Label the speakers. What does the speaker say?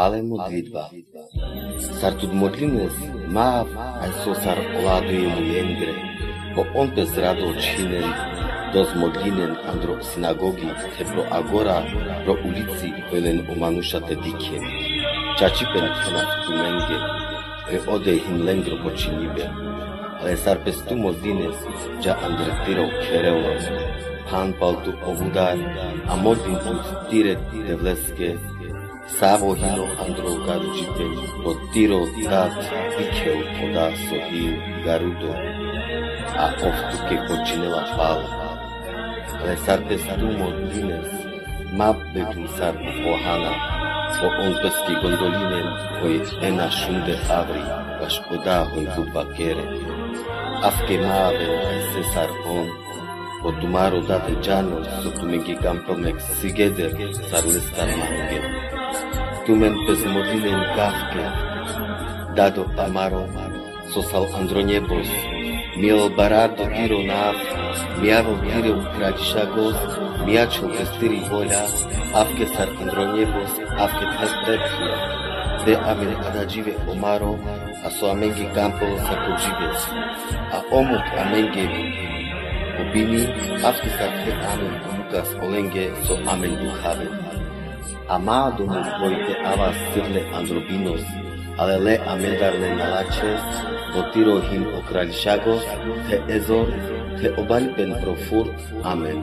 Speaker 1: Ale modlitba. Sar tud modlines mav aj so sar oladujemu jengre, bo on bez rado činen dos modlinen andro sinagogi te pro agora pro ulici velen o manušate dike. Čačipen hena tu menge, e ode hin lengro počinibe, ale sar bez tu modlines ja andretiro kereo, pan paltu ovudar, a modlin ut tiret devleske, Savo hino andro garučite, po tiro dat vikeu poda sohin garudo, a oftuke počinela pala. Ale sar bez tumo dines, map begin sar pohana, po on peski gondolinen, hoj ena šunde avri, vaš poda hoj dupa kere. Afke mave se sar on, po tumaro date džano, so tumengi kampomek sigeder, sar lestar mange. Tumen bez modlinen kafke, dado amaro, sosal andronebos, miel barado tiro nav, miavo tiro kradišagos, miačo bez tiri volja, avke sar andronebos, avke tepre, de amen adajive omaro, a so amengi campo sa kojives, a omut amenge obini, avke sar te amen mukas olenge so amen duchave. Amado mu dvojte avas sirle androbinos, ale le amendarne nalaches, votiro him okrališagos, te ezor, te obalpen profur, amen.